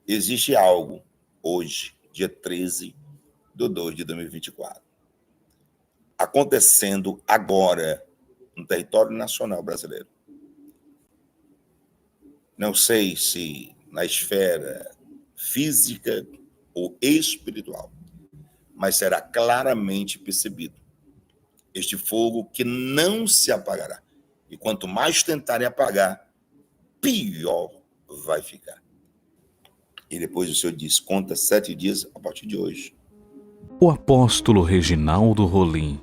Existe algo hoje, dia 13 de 2 de 2024, acontecendo agora no território nacional brasileiro. Não sei se na esfera física ou espiritual, mas será claramente percebido este fogo que não se apagará. E quanto mais tentarem apagar, pior vai ficar. E depois o Senhor diz, conta 7 dias a partir de hoje. O apóstolo Reginaldo Rolim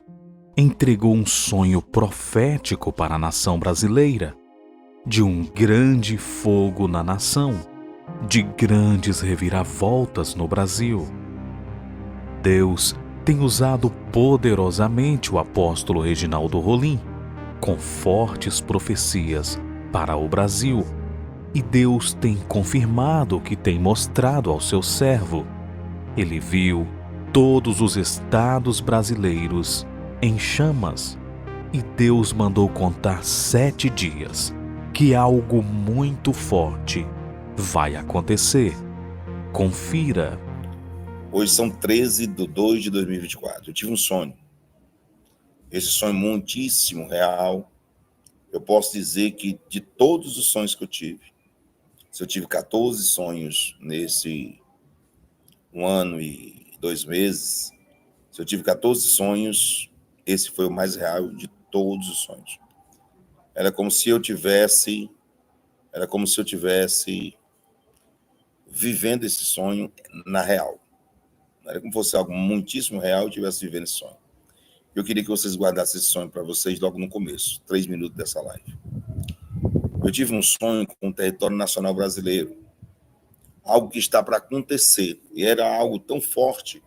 entregou um sonho profético para a nação brasileira, de um grande fogo na nação, de grandes reviravoltas no Brasil. Deus tem usado poderosamente o apóstolo Reginaldo Rolim, com fortes profecias para o Brasil, e Deus tem confirmado o que tem mostrado ao seu servo. Ele viu todos os estados brasileiros em chamas, e Deus mandou contar 7 dias que algo muito forte vai acontecer. Confira. Hoje são 13 de 2 de 2024. Eu tive um sonho. Esse sonho muitíssimo real. Eu posso dizer que de todos os sonhos que eu tive, se eu tive 14 sonhos nesse 1 ano e 2 meses, se eu tive 14 sonhos, esse foi o mais real de todos os sonhos. Era como se eu tivesse vivendo esse sonho na real. Era como se fosse algo muitíssimo real e eu estivesse vivendo esse sonho. Eu queria que vocês guardassem esse sonho para vocês logo no começo, 3 minutos dessa live. Eu tive um sonho com o território nacional brasileiro, algo que está para acontecer, e era algo tão forte,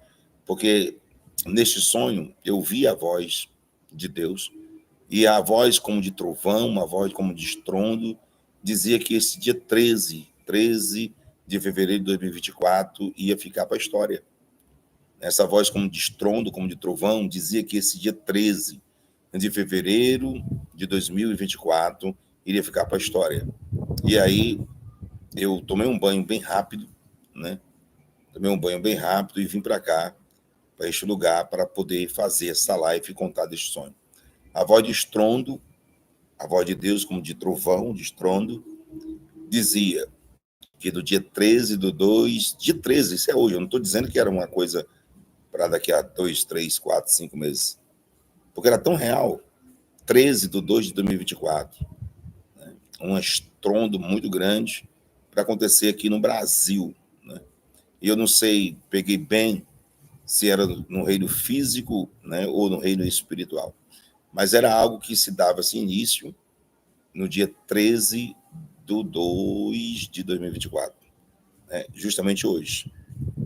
porque neste sonho eu vi a voz de Deus, e a voz como de trovão, uma voz como de estrondo, dizia que esse dia 13 de fevereiro de 2024 ia ficar para a história. Essa voz como de estrondo, como de trovão, dizia que esse dia 13 de fevereiro de 2024 iria ficar para a história. E aí eu tomei um banho bem rápido, né? Tomei um banho bem rápido e vim para cá, para este lugar, para poder fazer essa live e contar deste sonho. A voz de estrondo, a voz de Deus como de trovão, de estrondo, dizia que do dia 13 do 2, dia 13, isso é hoje, eu não estou dizendo que era uma coisa para daqui a 2, 3, 4, 5 meses. Porque era tão real. 13 de 2 de 2024. Né? Um estrondo muito grande para acontecer aqui no Brasil. Né? E eu não sei, peguei bem se era no reino físico, né, ou no reino espiritual. Mas era algo que se dava esse início no dia 13 de 2 de 2024. Né? Justamente hoje.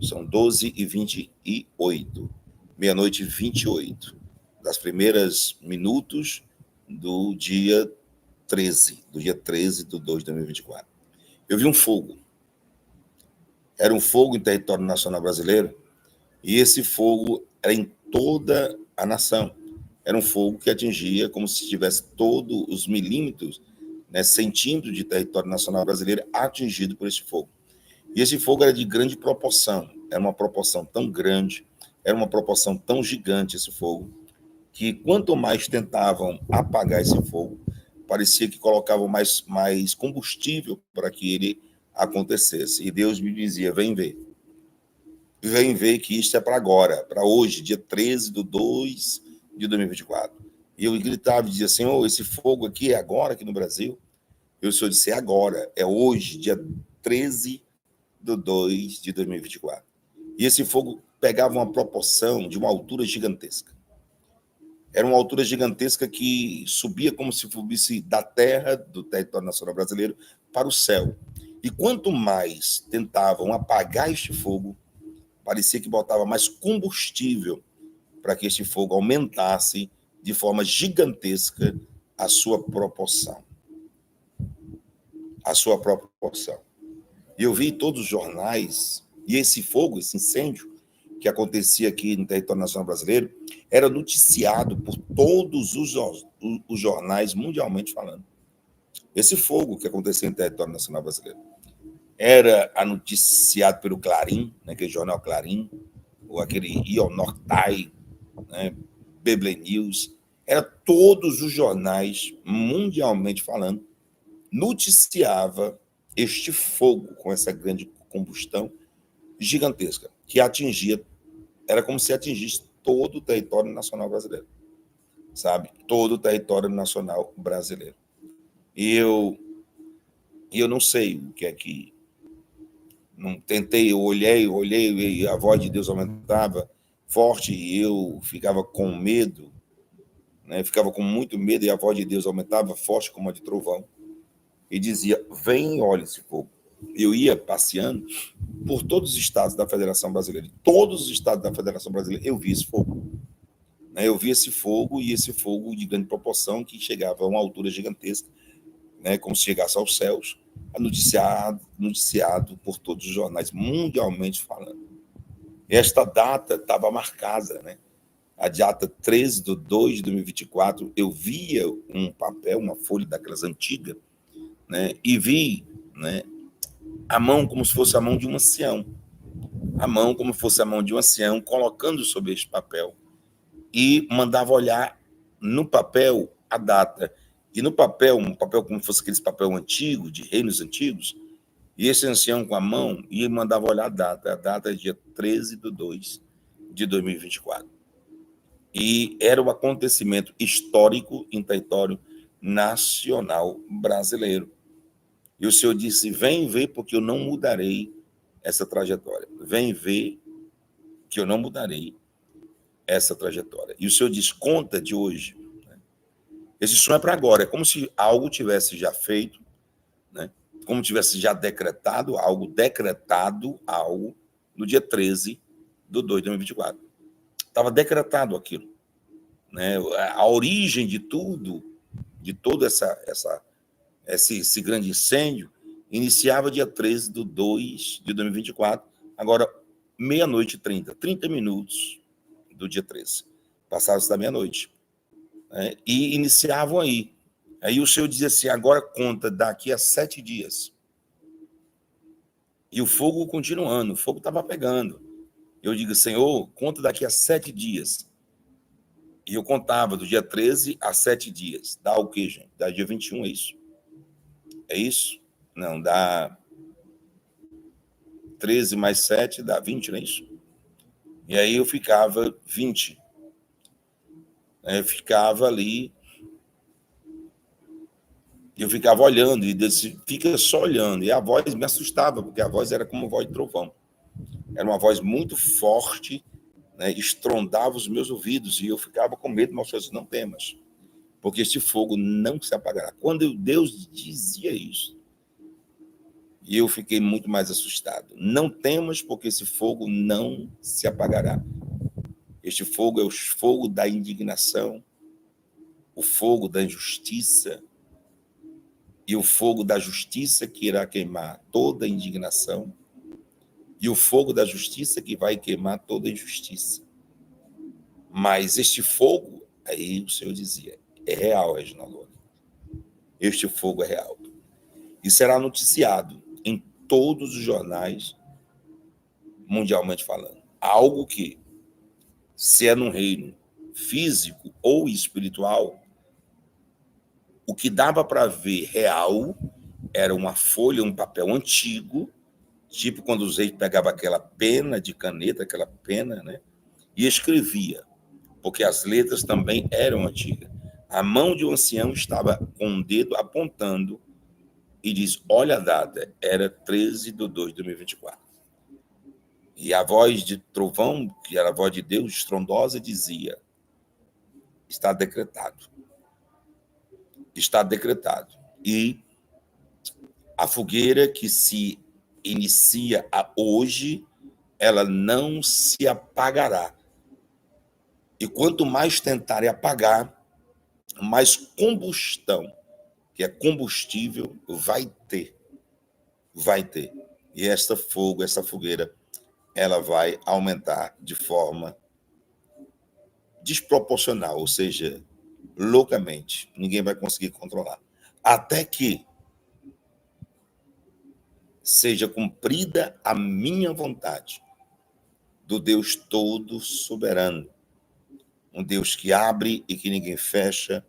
São 12h28, meia-noite e 28, das primeiras minutos do dia 13 de 2 de 2024. Eu vi um fogo. Era um fogo em território nacional brasileiro, e esse fogo era em toda a nação. Era um fogo que atingia como se tivesse todos os milímetros, né, centímetros de território nacional brasileiro atingido por esse fogo. E esse fogo era de grande proporção, era uma proporção tão grande, era uma proporção tão gigante esse fogo, que quanto mais tentavam apagar esse fogo, parecia que colocavam mais combustível para que ele acontecesse. E Deus me dizia, vem ver que isto é para agora, para hoje, dia 13 de 2 de 2024. E eu gritava e dizia, Senhor, esse fogo aqui é agora aqui no Brasil? E o Senhor disse, é agora, é hoje, dia 13 de 2 de 2024. E esse fogo pegava uma proporção de uma altura gigantesca. Era uma altura gigantesca que subia como se fosse da terra, do território nacional brasileiro, para o céu. E quanto mais tentavam apagar este fogo, parecia que botava mais combustível para que este fogo aumentasse de forma gigantesca a sua proporção. A sua proporção. E eu vi todos os jornais, e esse fogo, esse incêndio que acontecia aqui no território nacional brasileiro, era noticiado por todos os jornais mundialmente falando. Esse fogo que acontecia no território nacional brasileiro. era anunciado pelo Clarim, né, aquele jornal Clarim, ou aquele Ionortai, né, Beble News, era todos os jornais, mundialmente falando, noticiava este fogo com essa grande combustão gigantesca, que atingia, era como se atingisse todo o território nacional brasileiro, sabe? Todo o território nacional brasileiro. E eu não sei o que é que... Não tentei, eu olhei, e a voz de Deus aumentava forte e eu ficava com medo, né? Ficava com muito medo e a voz de Deus aumentava forte como a de trovão e dizia: vem, olha esse fogo. Eu ia passeando por todos os estados da Federação Brasileira. Todos os estados da Federação Brasileira eu vi esse fogo. Eu vi esse fogo, e esse fogo de grande proporção que chegava a uma altura gigantesca, né, como se chegasse aos céus, noticiado por todos os jornais, mundialmente falando. Esta data estava marcada, né? A data 13/2/2024, eu via um papel, uma folha daquelas antigas, né, e vi, né, a mão como se fosse a mão de um ancião. A mão como se fosse a mão de um ancião, colocando sobre este papel, e mandava olhar no papel a data. E no papel, um papel como se fosse aquele papel antigo, de reinos antigos, e esse ancião com a mão, e mandava olhar a data. A data é dia 13/2/2024. E era um acontecimento histórico em território nacional brasileiro. E o Senhor disse: vem ver, porque eu não mudarei essa trajetória. Vem ver que eu não mudarei essa trajetória. E o Senhor diz: conta de hoje. Esse sonho é para agora. É como se algo tivesse já feito, né? Como tivesse já decretado algo no dia 13/2/2024. Estava decretado aquilo, né? A origem de tudo, de todo esse grande incêndio, iniciava dia 13/2/2024, agora meia-noite e 30 minutos do dia 13. Passavam-se da meia-noite, né? E iniciavam aí. Aí o Senhor dizia assim: agora conta daqui a 7 dias. E o fogo continuando, o fogo estava pegando. Eu digo: Senhor, conta daqui a 7 dias. E eu contava do dia 13 a 7 dias. Dá o quê, gente? Dá dia 21, é isso? É isso? Não, dá 13 mais 7, dá 20, não é isso? E aí eu ficava 20. Eu ficava ali, eu ficava olhando, e disse: fica só olhando. E a voz me assustava, porque a voz era como a voz de trovão. Era uma voz muito forte, né, estrondava os meus ouvidos, e eu ficava com medo, mas eu disse: não temas, porque este fogo não se apagará. Quando Deus dizia isso, e eu fiquei muito mais assustado. Não temas, porque esse fogo não se apagará. Este fogo é o fogo da indignação, o fogo da injustiça, e o fogo da justiça que irá queimar toda a indignação, e o fogo da justiça que vai queimar toda a injustiça. Mas este fogo, aí o Senhor dizia, é real, Reginaldo. Este fogo é real. E será noticiado em todos os jornais, mundialmente falando. Algo que, se é num reino físico ou espiritual, o que dava para ver real era uma folha, um papel antigo, tipo quando os reis pegavam aquela pena de caneta, aquela pena, né, e escrevia, porque as letras também eram antigas. A mão de um ancião estava com um dedo apontando e diz: olha a data, era 13/2/2024. E a voz de trovão, que era a voz de Deus, estrondosa, dizia: está decretado. Está decretado. E a fogueira que se inicia hoje, ela não se apagará. E quanto mais tentarem apagar, mais combustão, que é combustível, vai ter. Vai ter. E essa fogueira, ela vai aumentar de forma desproporcional, ou seja, loucamente. Ninguém vai conseguir controlar. Até que seja cumprida a minha vontade, do Deus todo soberano, um Deus que abre e que ninguém fecha,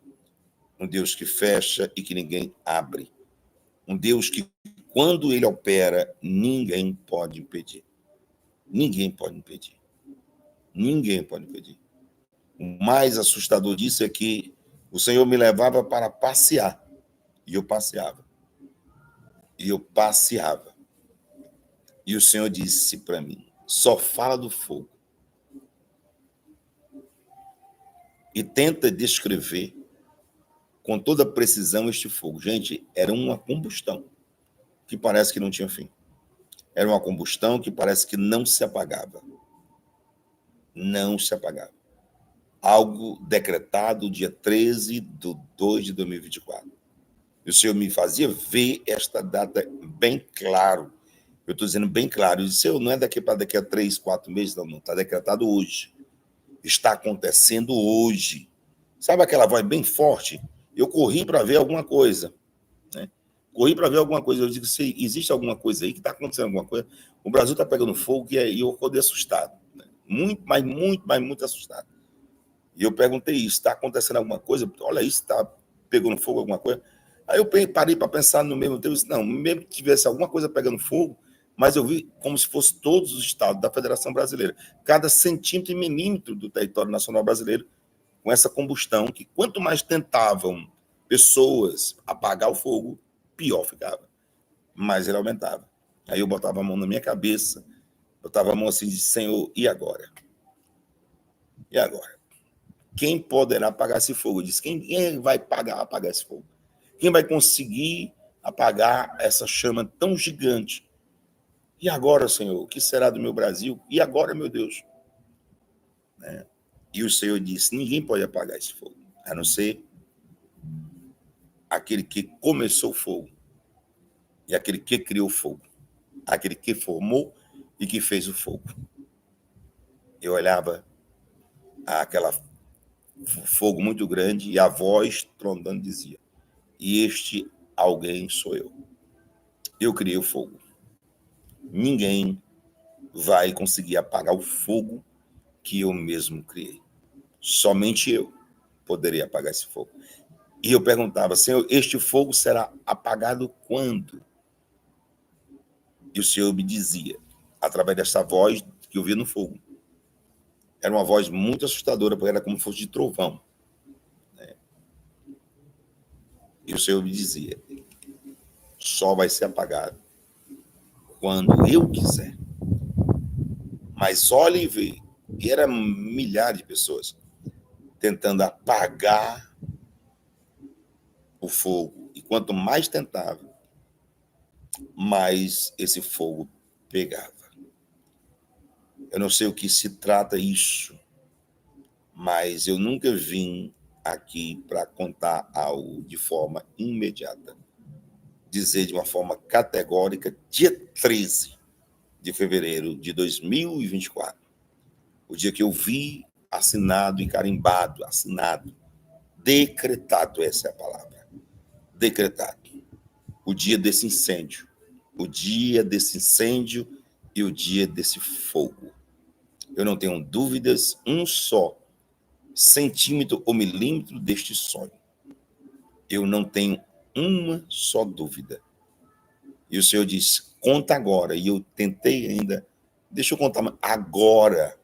um Deus que fecha e que ninguém abre, um Deus que, quando ele opera, ninguém pode impedir. Ninguém pode impedir. Ninguém pode impedir. O mais assustador disso é que o Senhor me levava para passear, e eu passeava. E eu passeava. E o Senhor disse para mim, só fala do fogo. E tenta descrever com toda precisão este fogo. Gente, era uma combustão que parece que não tinha fim. Era uma combustão que parece que não se apagava. Não se apagava. Algo decretado dia 13/2/2024. E o Senhor me fazia ver esta data bem claro. Eu estou dizendo bem claro. Eu disse, Senhor, não é daqui a 3, 4 meses, não. Está decretado hoje. Está acontecendo hoje. Sabe aquela voz bem forte? Eu corri para ver alguma coisa. Né? Corri para ver alguma coisa. Eu digo, se existe alguma coisa aí que está acontecendo alguma coisa. O Brasil está pegando fogo e eu acordei assustado. Né? Muito assustado. E eu perguntei isso, está acontecendo alguma coisa? Olha isso, está pegando fogo alguma coisa? Aí eu parei para pensar no mesmo tempo, não, mesmo que tivesse alguma coisa pegando fogo, mas eu vi como se fosse todos os estados da Federação Brasileira, cada centímetro e milímetro do território nacional brasileiro, com essa combustão, que quanto mais tentavam pessoas apagar o fogo, pior ficava, mais ele aumentava. Aí eu botava a mão na minha cabeça, botava a mão assim e disse, Senhor, e agora? E agora? Quem poderá apagar esse fogo? Eu disse, quem vai apagar esse fogo? Quem vai conseguir apagar essa chama tão gigante? E agora, Senhor, o que será do meu Brasil? E agora, meu Deus? Né? E o Senhor disse, ninguém pode apagar esse fogo, a não ser aquele que começou o fogo e aquele que criou o fogo, aquele que formou e que fez o fogo. Eu olhava aquela fogo muito grande e a voz trondando dizia, e este alguém sou eu. Eu criei o fogo. Ninguém vai conseguir apagar o fogo que eu mesmo criei. Somente eu poderia apagar esse fogo. E eu perguntava, Senhor, este fogo será apagado quando? E o Senhor me dizia, através dessa voz que eu via no fogo. Era uma voz muito assustadora, porque era como se fosse de trovão. Né? E o Senhor me dizia, só vai ser apagado quando eu quiser. Mas olhe e vê, e eram milhares de pessoas tentando apagar o fogo. E quanto mais tentava, mais esse fogo pegava. Eu não sei o que se trata isso, mas eu nunca vim aqui para contar algo de forma imediata. Dizer de uma forma categórica, dia 13 de fevereiro de 2024, o dia que eu vi assinado e carimbado, decretado, essa é a palavra, decretado, o dia desse incêndio e o dia desse fogo. Eu não tenho dúvidas, um só centímetro ou milímetro deste sonho. Eu não tenho uma só dúvida. E o Senhor disse, conta agora. E eu tentei ainda, deixa eu contar agora.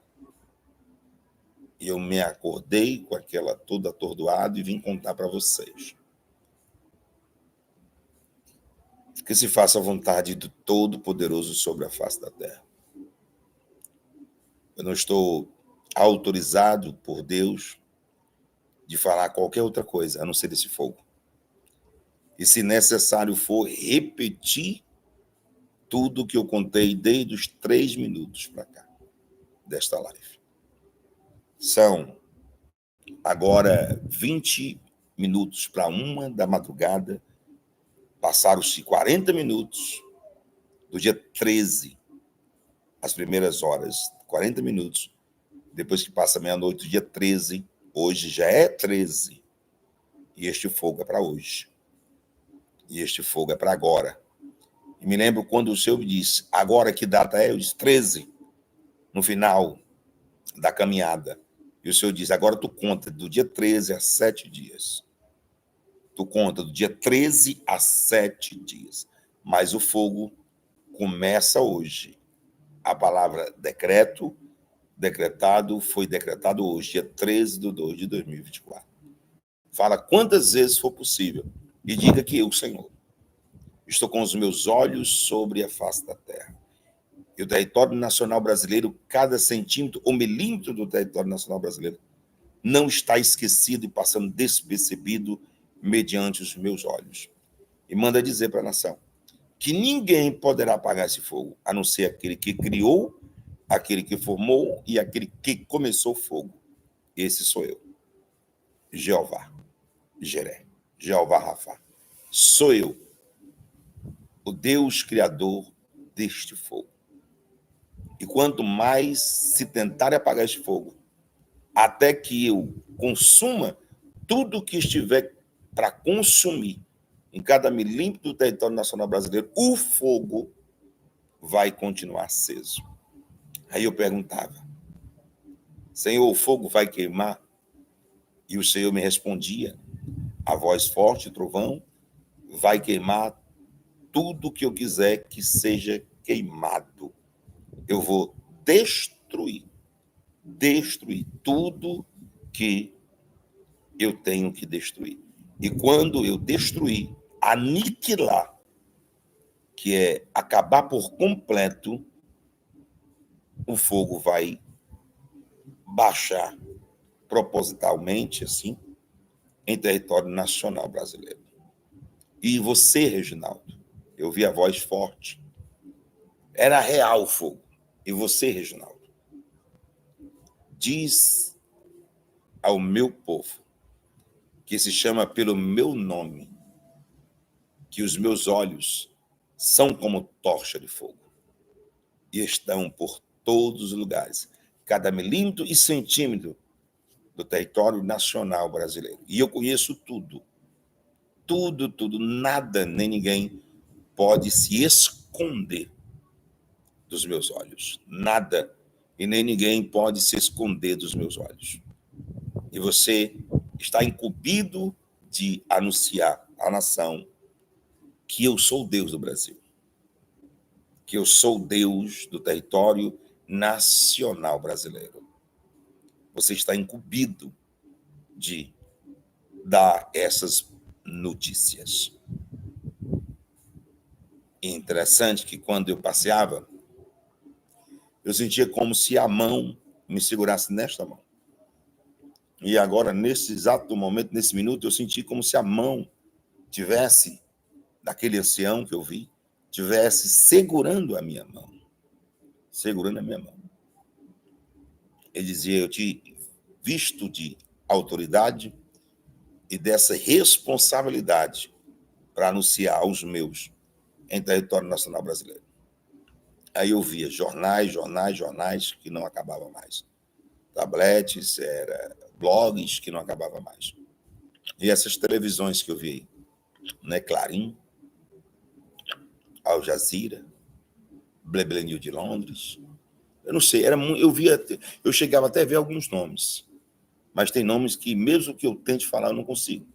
E eu me acordei com aquela toda atordoada e vim contar para vocês. Que se faça a vontade do Todo-Poderoso sobre a face da terra. Eu não estou autorizado por Deus de falar qualquer outra coisa, a não ser desse fogo. E se necessário for, repetir tudo o que eu contei desde os 3 minutos para cá, desta live. São agora 20 minutos para 1 da madrugada, passaram-se 40 minutos do dia 13, as primeiras horas, 40 minutos, depois que passa meia-noite, dia 13, hoje já é 13, e este fogo é para hoje. E este fogo é para agora. Me lembro quando o Senhor me disse, agora que data é? Eu disse 13, no final da caminhada. E o Senhor disse, agora tu conta do dia 13 a 7 dias. Tu conta do dia 13 a 7 dias. Mas o fogo começa hoje. A palavra decreto, decretado, foi decretado hoje, dia 13 de 2 de 2024. Fala quantas vezes for possível e diga que eu, Senhor, estou com os meus olhos sobre a face da terra. E o território nacional brasileiro, cada centímetro ou milímetro do território nacional brasileiro, não está esquecido e passando despercebido mediante os meus olhos. E manda dizer para a nação que ninguém poderá apagar esse fogo, a não ser aquele que criou, aquele que formou e aquele que começou o fogo. Esse sou eu, Jeová, Jeré, Jeová Rafá. Sou eu, o Deus criador deste fogo. E quanto mais se tentar apagar esse fogo, até que eu consuma tudo que estiver para consumir em cada milímetro do território nacional brasileiro, o fogo vai continuar aceso. Aí eu perguntava, Senhor, o fogo vai queimar? E o Senhor me respondia, a voz forte, trovão, vai queimar tudo que eu quiser que seja queimado. Eu vou destruir tudo que eu tenho que destruir. E quando eu destruir, aniquilar, que é acabar por completo, o fogo vai baixar propositalmente, assim, em território nacional brasileiro. E você, Reginaldo, eu vi a voz forte, era real o fogo. E você, Reginaldo, diz ao meu povo, que se chama pelo meu nome, que os meus olhos são como tocha de fogo e estão por todos os lugares, cada milímetro e centímetro do território nacional brasileiro. E eu conheço tudo, nada nem ninguém pode se esconder dos meus olhos. Nada e nem ninguém pode se esconder dos meus olhos. E você está incumbido de anunciar à nação que eu sou o Deus do Brasil, que eu sou o Deus do território nacional brasileiro. Você está incumbido de dar essas notícias. E interessante que quando eu passeava, eu sentia como se a mão me segurasse nesta mão. E agora, nesse exato momento, nesse minuto, eu senti como se a mão tivesse, daquele ancião que eu vi, tivesse segurando a minha mão. Segurando a minha mão. Ele dizia, eu te visto de autoridade e dessa responsabilidade para anunciar aos meus em território nacional brasileiro. Aí eu via jornais que não acabavam mais. Tabletes, blogs que não acabavam mais. E essas televisões que eu vi, né, Clarim, Al Jazeera, Bleble News de Londres, eu não sei, eu chegava até a ver alguns nomes, mas tem nomes que, mesmo que eu tente falar, eu não consigo.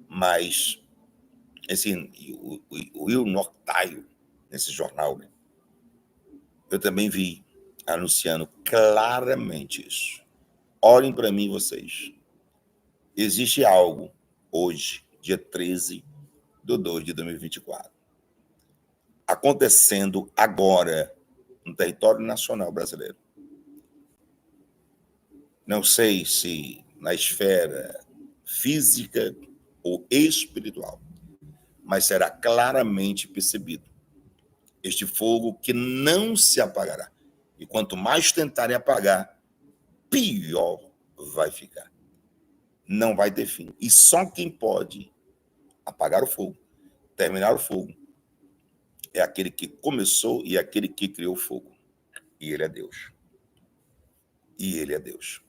Mas, assim, o Will Nortaio, nesse jornal, né, eu também vi anunciando claramente isso. Olhem para mim, vocês. Existe algo, hoje, dia 13 de 2 de 2024, acontecendo agora no território nacional brasileiro. Não sei se na esfera física ou espiritual, mas será claramente percebido este fogo que não se apagará. E quanto mais tentarem apagar, pior vai ficar. Não vai ter fim. E só quem pode apagar o fogo, terminar o fogo, é aquele que começou e aquele que criou o fogo. E ele é Deus. E ele é Deus.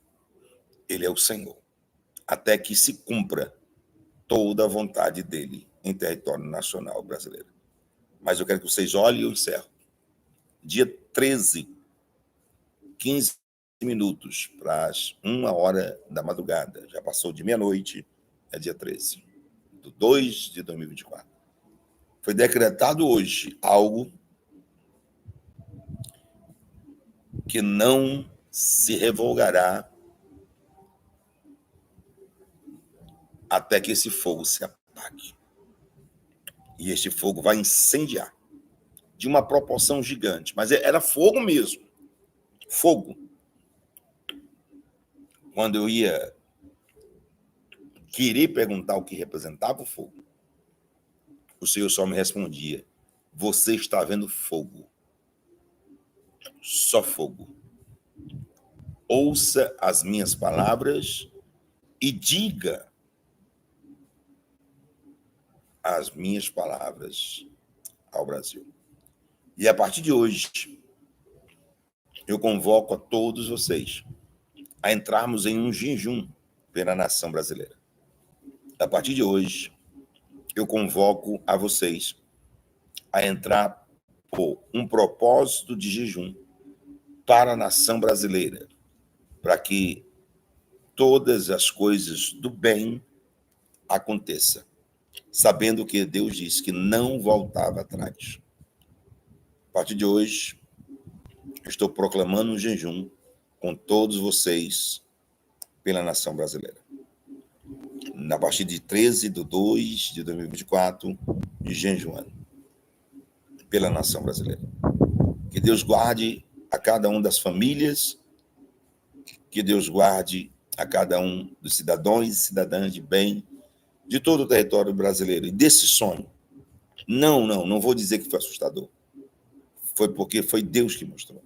Ele é o Senhor. Até que se cumpra toda a vontade dele em território nacional brasileiro. mas eu quero que vocês olhem e eu encerro. Dia 13, 15 minutos para as 1h da madrugada. Já passou de meia-noite, é dia 13, de 2 de 2024. Foi decretado hoje algo que não se revogará até que esse fogo se apague. E este fogo vai incendiar de uma proporção gigante. Mas era fogo mesmo. Fogo. Quando eu ia querer perguntar o que representava o fogo, o Senhor só me respondia: você está vendo fogo. Só fogo. Ouça as minhas palavras e diga as minhas palavras ao Brasil. E a partir de hoje, eu convoco a todos vocês a entrarmos em um jejum pela nação brasileira. A partir de hoje, eu convoco a vocês a entrar por um propósito de jejum para a nação brasileira, para que todas as coisas do bem aconteçam, sabendo que Deus disse que não voltava atrás. A partir de hoje, eu estou proclamando um jejum com todos vocês pela nação brasileira. A partir de 13 de 2 de 2024, de jejuando pela nação brasileira. Que Deus guarde a cada um das famílias, que Deus guarde a cada um dos cidadãos e cidadãs de bem de todo o território brasileiro. E desse sonho, não vou dizer que foi assustador. Foi porque foi Deus que mostrou.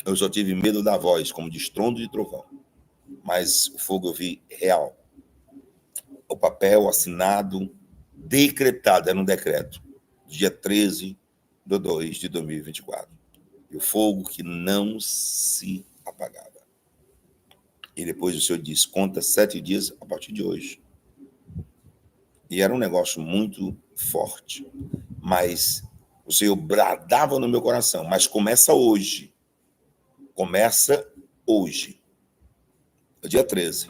Eu só tive medo da voz, como de estrondo de trovão. Mas o fogo eu vi real. O papel assinado, decretado, era um decreto, dia 13 de 2 de 2024. E o fogo que não se apagava. E depois o Senhor disse, conta 7 dias a partir de hoje. E era um negócio muito forte. Mas o Senhor bradava no meu coração, mas começa hoje. Começa hoje. O dia 13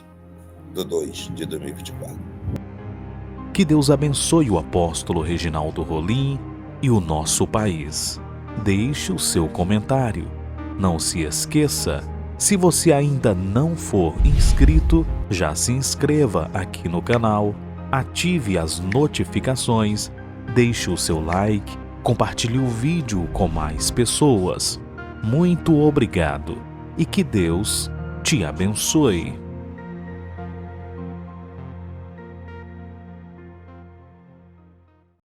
de 2 de 2024. Que Deus abençoe o apóstolo Reginaldo Rolim e o nosso país. Deixe o seu comentário. Não se esqueça, se você ainda não for inscrito, já se inscreva aqui no canal, ative as notificações, deixe o seu like, compartilhe o vídeo com mais pessoas. Muito obrigado e que Deus te abençoe.